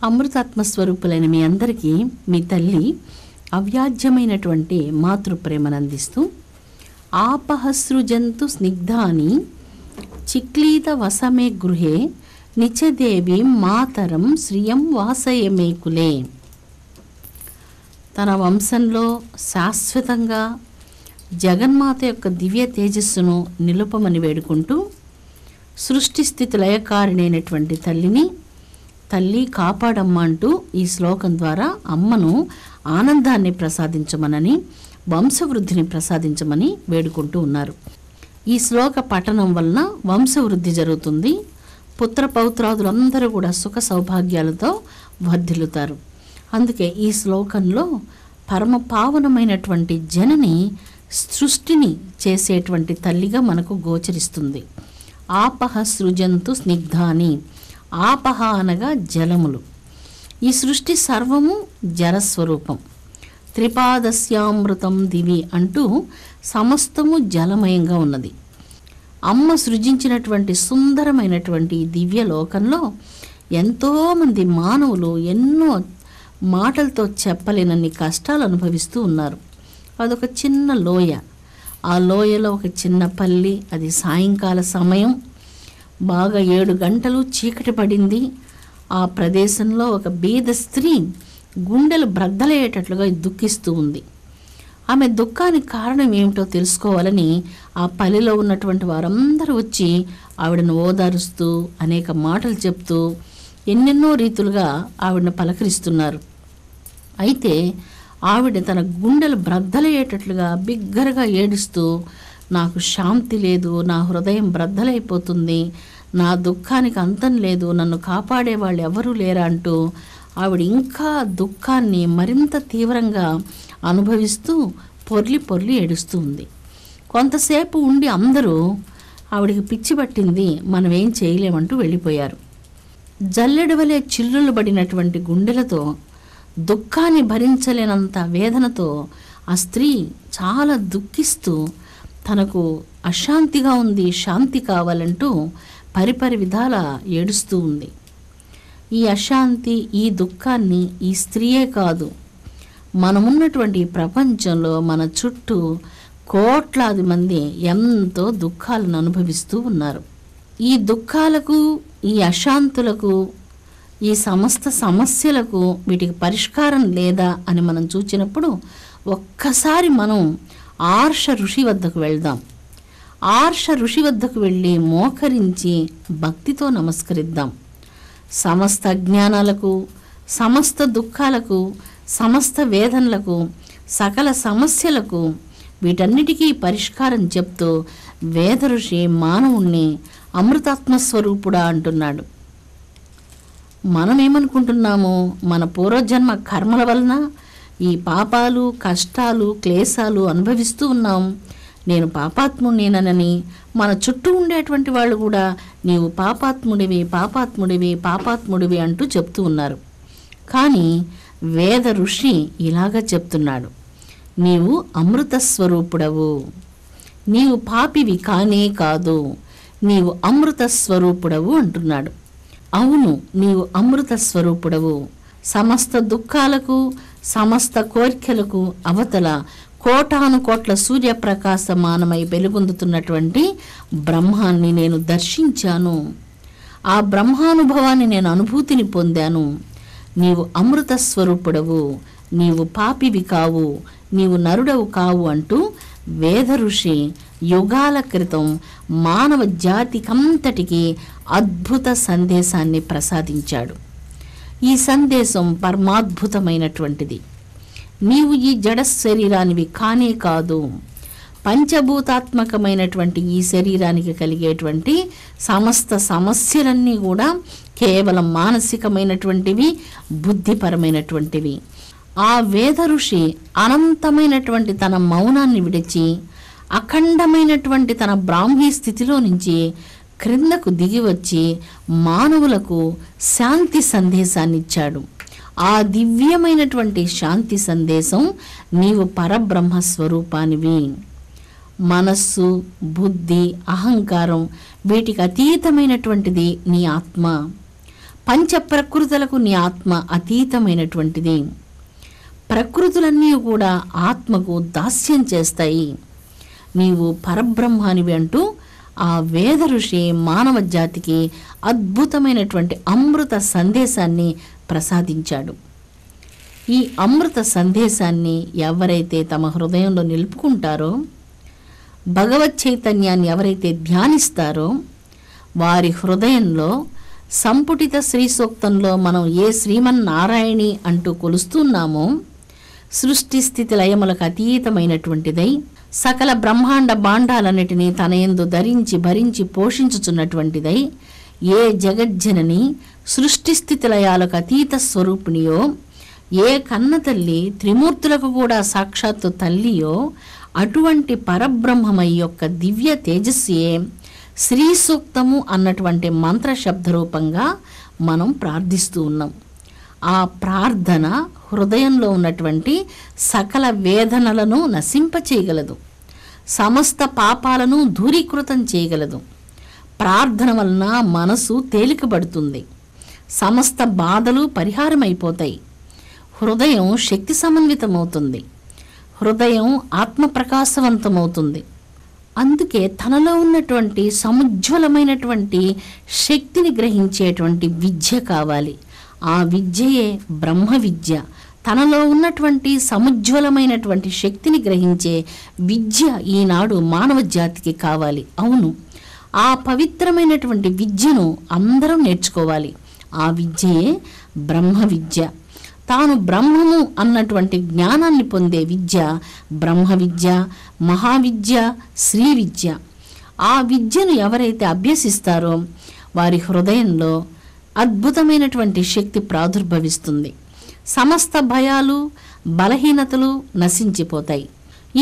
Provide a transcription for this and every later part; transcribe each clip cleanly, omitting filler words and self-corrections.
అమృతాత్మస్వరూపులైన మీ అందరికీ మీ తల్లి అవ్యాజ్యమైనటువంటి మాతృప్రేమను అందిస్తూ ఆపహసృజంతు స్నిగ్ధాని చిక్లీత వసమే గృహే నిచదేవి మాతరం శ్రియం వాసయమే కులే. తన వంశంలో శాశ్వతంగా జగన్మాత యొక్క దివ్య తేజస్సును నిలుపమని వేడుకుంటూ సృష్టి స్థితి లయకారిణైనటువంటి తల్లి కాపాడమ్మ అంటూ ఈ శ్లోకం ద్వారా అమ్మను ఆనందాన్ని ప్రసాదించమనని, వంశవృద్ధిని ప్రసాదించమని వేడుకుంటూ ఉన్నారు. ఈ శ్లోక పఠనం వలన వంశవృద్ధి జరుగుతుంది. పుత్ర పౌత్రాదులందరూ కూడా సుఖ సౌభాగ్యాలతో వర్ధిల్లుతారు. అందుకే ఈ శ్లోకంలో పరమ పావనమైనటువంటి జనని సృష్టిని చేసేటువంటి తల్లిగా మనకు గోచరిస్తుంది. ఆపహ సృజంతు స్నిగ్ధాని, ఆపహ అనగా జలములు. ఈ సృష్టి సర్వము జలస్వరూపం. త్రిపాదస్యామృతం దివి అంటూ సమస్తము జలమయంగా ఉన్నది. అమ్మ సృజించినటువంటి సుందరమైనటువంటి దివ్య లోకంలో ఎంతోమంది మానవులు ఎన్నో మాటలతో చెప్పలేనన్ని కష్టాలు అనుభవిస్తూ ఉన్నారు. అదొక చిన్న లోయ. ఆ లోయలో ఒక చిన్న పల్లి. అది సాయంకాల సమయం, బాగా 7 గంటలు చీకటి పడింది. ఆ ప్రదేశంలో ఒక బీద స్త్రీ గుండెలు బ్రద్దలయ్యేటట్లుగా దుఃఖిస్తూ ఉంది. ఆమె దుఃఖానికి కారణం ఏమిటో తెలుసుకోవాలని ఆ పల్లెలో ఉన్నటువంటి వారందరూ వచ్చి ఆవిడను ఓదారుస్తూ అనేక మాటలు చెప్తూ ఎన్నెన్నో రీతులుగా ఆవిడను పలకరిస్తున్నారు. అయితే ఆవిడ తన గుండెలు బ్రద్దలయ్యేటట్లుగా బిగ్గరగా ఏడుస్తూ, నాకు శాంతి లేదు, నా హృదయం బ్రద్దలైపోతుంది, నా దుఃఖానికి అంతం లేదు, నన్ను కాపాడే వాళ్ళు ఎవరూ లేరా అంటూ ఆవిడ ఇంకా దుఃఖాన్ని మరింత తీవ్రంగా అనుభవిస్తూ పొర్లి ఏడుస్తూ ఉంది. కొంతసేపు ఉండి అందరూ ఆవిడికి పిచ్చి పట్టింది, మనం ఏం చేయలేమంటూ వెళ్ళిపోయారు. జల్లెడ వలె చిల్లులు పడినటువంటి గుండెలతో, దుఃఖాన్ని భరించలేనంత వేదనతో ఆ స్త్రీ చాలా దుఃఖిస్తూ తనకు అశాంతిగా ఉంది, శాంతి కావాలంటూ పరిపరి విధాల ఏడుస్తూ ఉంది. ఈ అశాంతి, ఈ దుఃఖాన్ని ఈ స్త్రీయే కాదు, మనమున్నటువంటి ప్రపంచంలో మన చుట్టూ కోట్లాది మంది ఎంతో దుఃఖాలను అనుభవిస్తూ ఉన్నారు. ఈ దుఃఖాలకు, ఈ అశాంతులకు, ఈ సమస్త సమస్యలకు వీటికి పరిష్కారం లేదా అని మనం చూచినప్పుడు ఒక్కసారి మనం ఆర్ష ఋషి వద్దకు వెళ్దాం. ఆర్ష ఋషి వద్దకు వెళ్ళి మోకరించి భక్తితో నమస్కరిద్దాం. సమస్త అజ్ఞానాలకు, సమస్త దుఃఖాలకు, సమస్త వేదనలకు, సకల సమస్యలకు వీటన్నిటికీ పరిష్కారం చెప్తూ వేద ఋషి మానవుణ్ణి అమృతాత్మస్వరూపుడా అంటున్నాడు. మనమేమనుకుంటున్నాము, మన పూర్వజన్మ కర్మల వలన ఈ పాపాలు, కష్టాలు, క్లేశాలు అనుభవిస్తూ ఉన్నాం, నేను పాపాత్ముడినేనని మన చుట్టూ ఉండేటువంటి వాళ్ళు కూడా నీవు పాపాత్ముడివి, పాపాత్ముడివి, పాపాత్ముడివి అంటూ చెప్తూ ఉన్నారు. కానీ వేద ఋషి ఇలాగా చెప్తున్నాడు, నీవు అమృత స్వరూపుడవు, నీవు పాపివి కానే కాదు, నీవు అమృత స్వరూపుడవు అంటున్నాడు. అవును, నీవు అమృత స్వరూపుడవు. సమస్త దుఃఖాలకు, సమస్త కోరికలకు అవతల కోటాను కోట్ల సూర్యప్రకాశమానమై వెలుగొందుతున్నటువంటి బ్రహ్మాన్ని నేను దర్శించాను. ఆ బ్రహ్మానుభవాన్ని నేను అనుభూతిని పొందాను. నీవు అమృత స్వరూపుడవు, నీవు పాపివి కావు, నీవు నరుడవు కావు అంటూ వేద ఋషి యుగాల క్రితం మానవ జాతికంతటికి అద్భుత సందేశాన్ని ప్రసాదించాడు. ఈ సందేశం పరమాద్భుతమైనటువంటిది. నీవు ఈ జడ శరీరానివి కానే కాదు, పంచభూతాత్మకమైనటువంటి ఈ శరీరానికి కలిగేటువంటి సమస్త సమస్యలన్నీ కూడా కేవలం మానసికమైనటువంటివి, బుద్ధిపరమైనటువంటివి. ఆ వేద ఋషి అనంతమైనటువంటి తన మౌనాన్ని విడిచి అఖండమైనటువంటి తన బ్రాహ్మీ స్థితిలో నుంచి క్రిందకు దిగి వచ్చి మానవులకు శాంతి సందేశాన్ని ఇచ్చాడు. ఆ దివ్యమైనటువంటి శాంతి సందేశం, నీవు పరబ్రహ్మ స్వరూపానివి. మనస్సు, బుద్ధి, అహంకారం వీటికి అతీతమైనటువంటిది నీ ఆత్మ. పంచ ప్రకృతులకు నీ ఆత్మ అతీతమైనటువంటిది. ప్రకృతులన్నీ కూడా ఆత్మకు దాస్యం చేస్తాయి. నీవు పరబ్రహ్మానివి అంటూ ఆ వేద ఋషి మానవ జాతికి అద్భుతమైనటువంటి అమృత సందేశాన్ని ప్రసాదించాడు. ఈ అమృత సందేశాన్ని ఎవరైతే తమ హృదయంలో నిలుపుకుంటారో, భగవత్ చైతన్యాన్ని ఎవరైతే ధ్యానిస్తారో, వారి హృదయంలో సంపుటిత శ్రీ సూక్తంలో మనం ఏ శ్రీమన్నారాయణి అంటూ కొలుస్తున్నామో, సృష్టి స్థితి లయములకు అతీతమైనటువంటిదై సకల బ్రహ్మాండ భాండాలన్నిటినీ తన యందు ధరించి భరించి పోషించుచున్నటువంటిదై, ఏ జగజ్జనని సృష్టి స్థితి లయాలకు అతీత స్వరూపిణియో, ఏ కన్న తల్లి త్రిమూర్తులకు కూడా సాక్షాత్తు తల్లియో, అటువంటి పరబ్రహ్మమై యొక్క దివ్య తేజస్సే శ్రీ సూక్తము అన్నటువంటి మంత్ర శబ్ద రూపంగా మనం ప్రార్థిస్తూ ఉన్నాం. ఆ ప్రార్థన హృదయంలో ఉన్నటువంటి సకల వేదనలను నశింపచేయగలదు, సమస్త పాపాలను దూరీకృతం చేయగలదు. ప్రార్థన వలన మనసు తేలికబడుతుంది, సమస్త బాధలు పరిహారమైపోతాయి, హృదయం శక్తి సమన్వితమవుతుంది, హృదయం ఆత్మప్రకాశవంతమవుతుంది. అందుకే తనలో ఉన్నటువంటి సముజ్వలమైనటువంటి శక్తిని గ్రహించేటువంటి విద్య కావాలి. ఆ విద్యయే బ్రహ్మ విద్య. తనలో ఉన్నటువంటి సముజ్వలమైనటువంటి శక్తిని గ్రహించే విద్య ఈనాడు మానవ జాతికి కావాలి. అవును, ఆ పవిత్రమైనటువంటి విద్యను అందరం నేర్చుకోవాలి. ఆ విద్యయే బ్రహ్మ విద్య. తాను బ్రహ్మము అన్నటువంటి జ్ఞానాన్ని పొందే విద్య బ్రహ్మ విద్య, మహావిద్య, శ్రీ విద్య. ఆ విద్యను ఎవరైతే అభ్యసిస్తారో వారి హృదయంలో అద్భుతమైనటువంటి శక్తి ప్రాదుర్భవిస్తుంది. సమస్త భయాలు, బలహీనతలు నశించిపోతాయి.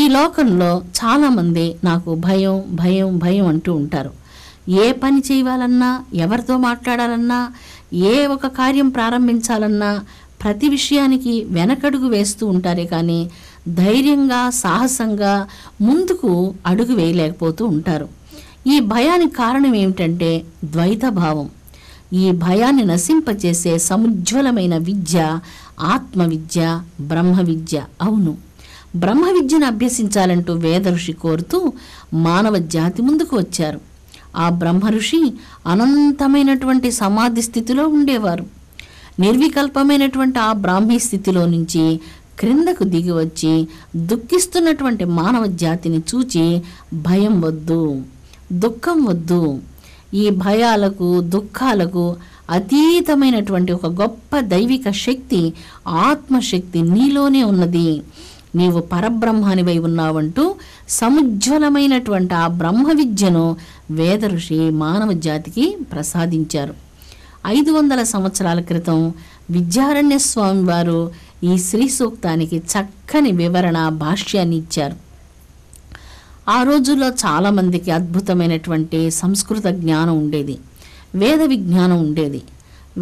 ఈ లోకంలో చాలామంది నాకు భయం భయం భయం అంటూ ఉంటారు. ఏ పని చేయాలన్నా, ఎవరితో మాట్లాడాలన్నా, ఏ ఒక కార్యం ప్రారంభించాలన్నా ప్రతి విషయానికి వెనకడుగు వేస్తూ ఉంటారే కానీ ధైర్యంగా సాహసంగా ముందుకు అడుగు వేయలేకపోతూ ఉంటారు. ఈ భయానికి కారణం ఏమిటంటే ద్వైత భావం. ఈ భయాన్ని నశింపచేసే సముజ్వలమైన విద్య ఆత్మ విద్య, బ్రహ్మ విద్య. అవును, బ్రహ్మ విద్యను అభ్యసించాలంటూ వేద ఋషి కోరుతూ మానవ జాతి ముందుకు వచ్చారు. ఆ బ్రహ్మ ఋషి అనంతమైనటువంటి సమాధి స్థితిలో ఉండేవారు. నిర్వికల్పమైనటువంటి ఆ బ్రాహ్మీ స్థితిలో నుంచి క్రిందకు దిగి వచ్చి దుఃఖిస్తున్నటువంటి మానవ జాతిని చూచి భయం వద్దు, దుఃఖం వద్దు, ఈ భయాలకు దుఃఖాలకు అతీతమైనటువంటి ఒక గొప్ప దైవిక శక్తి, ఆత్మశక్తి నీలోనే ఉన్నది, నీవు పరబ్రహ్మానివై ఉన్నావంటూ సముజ్వలమైనటువంటి ఆ బ్రహ్మ విద్యను వేద ఋషి మానవ జాతికి ప్రసాదించారు. 500 సంవత్సరాల క్రితం విద్యారణ్య స్వామి వారు ఈ శ్రీ సూక్తానికి చక్కని వివరణ భాష్యాన్ని ఇచ్చారు. ఆ రోజుల్లో చాలామందికి అద్భుతమైనటువంటి సంస్కృత జ్ఞానం ఉండేది, వేద విజ్ఞానం ఉండేది.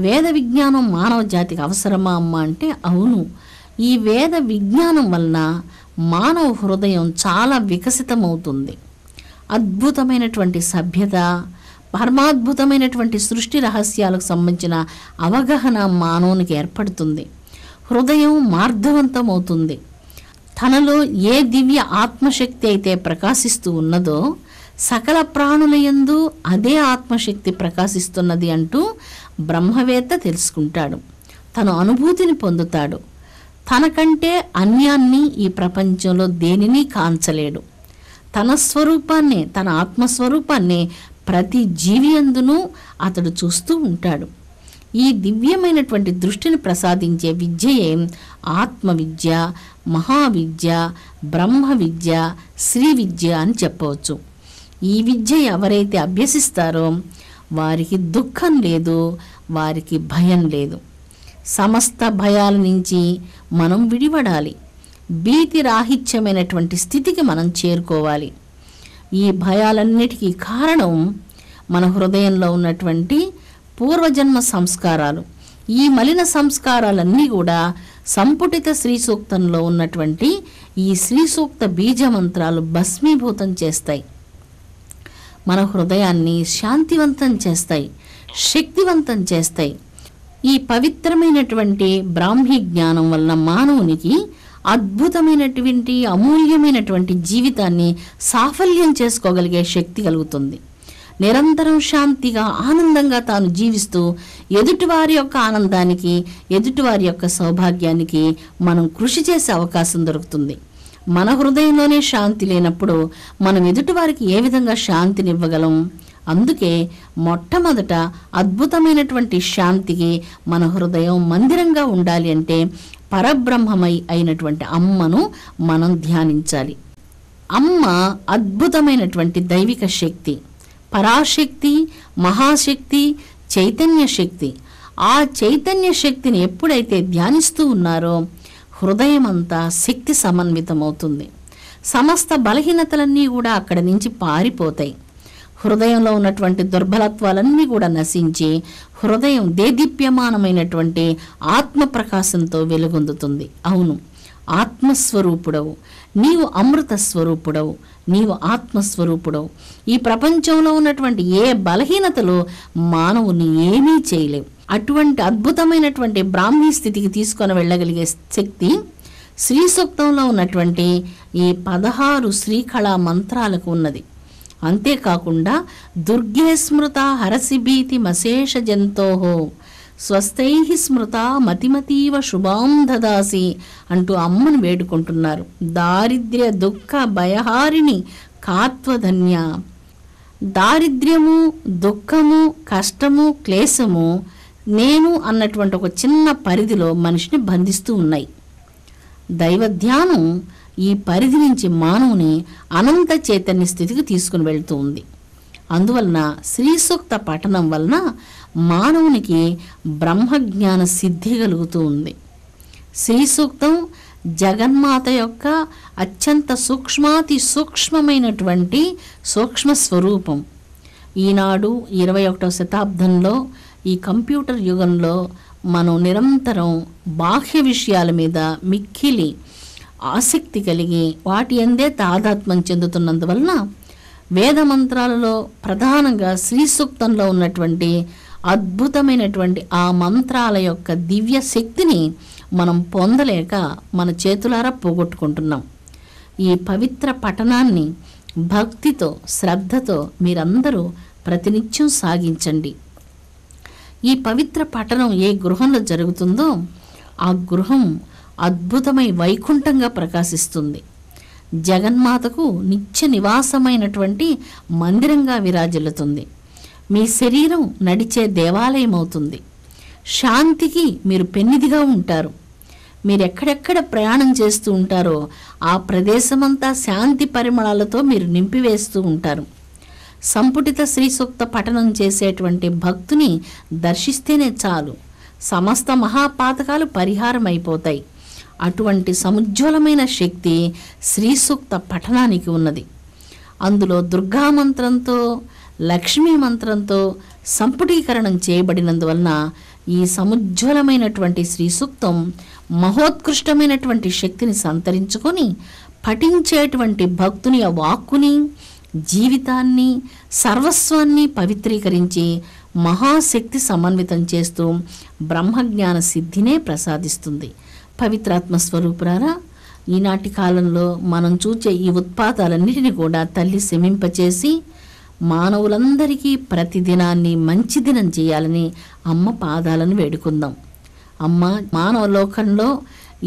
వేద విజ్ఞానం మానవ జాతికి అవసరమా అమ్మా అంటే అవును. ఈ వేద విజ్ఞానం వలన మానవ హృదయం చాలా వికసితమవుతుంది. అద్భుతమైనటువంటి సభ్యత, పరమాద్భుతమైనటువంటి సృష్టి రహస్యాలకు సంబంధించిన అవగాహన మానవునికి ఏర్పడుతుంది. హృదయం మార్ధవంతమవుతుంది. తనలో ఏ దివ్య ఆత్మశక్తి అయితే ప్రకాశిస్తూ ఉన్నదో సకల ప్రాణుల యందు అదే ఆత్మశక్తి ప్రకాశిస్తున్నది అంటూ బ్రహ్మవేత్త తెలుసుకుంటాడు. తను అనుభూతిని పొందుతాడు. తనకంటే అన్యాన్ని ఈ ప్రపంచంలో దేనిని కాంచలేడు. తన స్వరూపాన్నే, తన ఆత్మస్వరూపాన్నే ప్రతి జీవి యందును అతడు చూస్తూ ఉంటాడు. ఈ దివ్యమైనటువంటి దృష్టిని ప్రసాదించే విద్యయే ఆత్మ విద్య, మహావిద్య, బ్రహ్మ విద్య, శ్రీ విద్య అని చెప్పవచ్చు. ఈ విద్య ఎవరైతే అభ్యసిస్తారో వారికి దుఃఖం లేదు, వారికి భయం లేదు. సమస్త భయాల నుంచి మనం విడిపడాలి. భీతి రాహిత్యమైనటువంటి స్థితికి మనం చేరుకోవాలి. ఈ భయాలన్నిటికీ కారణం మన హృదయంలో ఉన్నటువంటి పూర్వజన్మ సంస్కారాలు. ఈ మలిన సంస్కారాలన్నీ కూడా సంపుటిత శ్రీ సూక్తంలో ఉన్నటువంటి ఈ శ్రీ సూక్త బీజ మంత్రాలు భస్మీభూతం చేస్తాయి. మన హృదయాన్ని శాంతివంతం చేస్తాయి, శక్తివంతం చేస్తాయి. ఈ పవిత్రమైనటువంటి బ్రాహ్మీ జ్ఞానం వలన మానవునికి అద్భుతమైనటువంటి అమూల్యమైనటువంటి జీవితాన్ని సాఫల్యం చేసుకోగలిగే శక్తి కలుగుతుంది. నిరంతరం శాంతిగా ఆనందంగా తాను జీవిస్తూ ఎదుటివారి యొక్క ఆనందానికి, ఎదుటివారి యొక్క సౌభాగ్యానికి మనం కృషి చేసే అవకాశం దొరుకుతుంది. మన హృదయంలోనే శాంతి లేనప్పుడు మనం ఎదుటివారికి ఏ విధంగా శాంతినివ్వగలం? అందుకే మొట్టమొదట అద్భుతమైనటువంటి శాంతికి మన హృదయం మందిరంగా ఉండాలి అంటే పరబ్రహ్మమై అయినటువంటి అమ్మను మనం ధ్యానించాలి. అమ్మ అద్భుతమైనటువంటి దైవిక శక్తి, పరాశక్తి, మహాశక్తి, చైతన్య శక్తి. ఆ చైతన్య శక్తిని ఎప్పుడైతే ధ్యానిస్తూ ఉన్నారో హృదయం అంతా శక్తి సమన్వితమవుతుంది. సమస్త బలహీనతలన్నీ కూడా అక్కడి నుంచి పారిపోతాయి. హృదయంలో ఉన్నటువంటి దుర్బలత్వాలన్నీ కూడా నశించి హృదయం దేదీప్యమానమైనటువంటి ఆత్మప్రకాశంతో వెలుగొందుతుంది. అవును, ఆత్మస్వరూపుడవు నీవు, అమృత స్వరూపుడవు నీవు, ఆత్మస్వరూపుడవు. ఈ ప్రపంచంలో ఉన్నటువంటి ఏ బలహీనతలో మానవుని ఏమీ చేయలేవు. అటువంటి అద్భుతమైనటువంటి బ్రాహ్మీ స్థితికి తీసుకొని వెళ్ళగలిగే శక్తి శ్రీ సూక్తంలో ఉన్నటువంటి ఈ 16 శ్రీకళా మంత్రాలకు ఉన్నది. అంతేకాకుండా దుర్గే స్మృత హరసిభీతి మశేష జంతోహో స్వస్థై స్మృత మతిమతీవ శుభాం దదాసి అంటూ అమ్మను వేడుకుంటున్నారు. దారిద్ర్య దుఃఖ భయహారిణి కాత్వధన్య. దారిద్ర్యము, దుఃఖము, కష్టము, క్లేశము నేను అన్నటువంటి ఒక చిన్న పరిధిలో మనిషిని బంధిస్తూ ఉన్నాయి. దైవ ధ్యానం ఈ పరిధి నుంచి మానవుని అనంత చైతన్య స్థితికి తీసుకుని వెళ్తూ ఉంది. అందువలన శ్రీ సూక్త పఠనం వలన మానవునికి బ్రహ్మజ్ఞాన సిద్ధి కలుగుతూ ఉంది. శ్రీ సూక్తం జగన్మాత యొక్క అత్యంత సూక్ష్మాతి సూక్ష్మమైనటువంటి సూక్ష్మ స్వరూపం. ఈనాడు 21వ శతాబ్దంలో ఈ కంప్యూటర్ యుగంలో మనం నిరంతరం బాహ్య విషయాల మీద మిక్కిలి ఆసక్తి కలిగి వాటి అందే తాదాత్మ్యం చెందుతున్నందువలన వేద మంత్రాలలో ప్రధానంగా శ్రీ సూక్తంలో ఉన్నటువంటి అద్భుతమైనటువంటి ఆ మంత్రాల యొక్క దివ్య శక్తిని మనం పొందలేక మన చేతులారా పోగొట్టుకుంటున్నాం. ఈ పవిత్ర పఠనాన్ని భక్తితో, శ్రద్ధతో మీరందరూ ప్రతినిత్యం సాగించండి. ఈ పవిత్ర పఠనం ఏ గృహంలో జరుగుతుందో ఆ గృహం అద్భుతమై వైకుంఠంగా ప్రకాశిస్తుంది. జగన్మాతకు నిత్య నివాసమైనటువంటి మందిరంగా విరాజిల్లుతుంది. మీ శరీరం నడిచే దేవాలయం అవుతుంది. శాంతికి మీరు పెన్నిదిగా ఉంటారు. మీరు ఎక్కడెక్కడ ప్రయాణం చేస్తూ ఉంటారో ఆ ప్రదేశమంతా శాంతి పరిమళాలతో మీరు నింపివేస్తూ ఉంటారు. సంపుటిత శ్రీ సూక్త పఠనం చేసేటువంటి భక్తుని దర్శిస్తేనే చాలు, సమస్త మహాపాతకాలు పరిహారం అయిపోతాయి. అటువంటి సముజ్వలమైన శక్తి శ్రీ సూక్త పఠనానికి ఉన్నది. అందులో దుర్గా మంత్రంతో, లక్ష్మీ మంత్రంతో సంపుటీకరణం చేయబడినందువలన ఈ సముజ్వలమైనటువంటి శ్రీ సూక్తం మహోత్కృష్టమైనటువంటి శక్తిని సంతరించుకొని పఠించేటువంటి భక్తుని ఆ వాక్కుని, జీవితాన్ని, సర్వస్వాన్ని పవిత్రీకరించి మహాశక్తి సమన్వితం చేస్తూ బ్రహ్మజ్ఞాన సిద్ధినే ప్రసాదిస్తుంది. పవిత్రాత్మ స్వరూపురారా, ఈనాటి కాలంలో మనం చూచే ఈ ఉత్పాతాలన్నిటిని కూడా తల్లి శమింపచేసి మానవులందరికీ ప్రతిదినాన్ని మంచి దినం చేయాలని అమ్మ పాదాలను వేడుకుందాం. అమ్మ, మానవ లోకంలో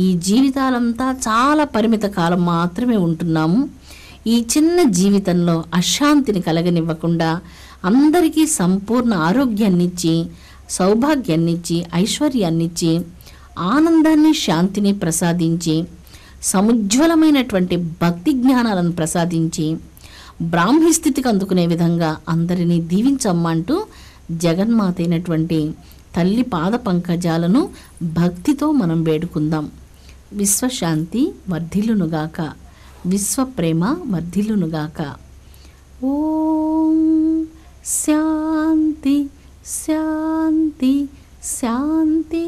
ఈ జీవితాలంతా చాలా పరిమిత కాలం మాత్రమే ఉంటున్నాము. ఈ చిన్న జీవితంలో అశాంతిని కలగనివ్వకుండా అందరికీ సంపూర్ణ ఆరోగ్యాన్నిచ్చి, సౌభాగ్యాన్నిచ్చి, ఐశ్వర్యాన్నిచ్చి, ఆనందాన్ని, శాంతిని ప్రసాదించి, సముజ్వలమైనటువంటి భక్తి జ్ఞానాలను ప్రసాదించి బ్రాహ్మీ స్థితికి అందుకునే విధంగా అందరినీ దీవించమ్మంటూ జగన్మాత అయినటువంటి తల్లి పాద పంకజాలను భక్తితో మనం వేడుకుందాం. విశ్వశాంతి వర్ధిల్లునుగాక, విశ్వప్రేమ వర్ధిల్లునుగాక. ఓం శాంతి శాంతి శాంతి.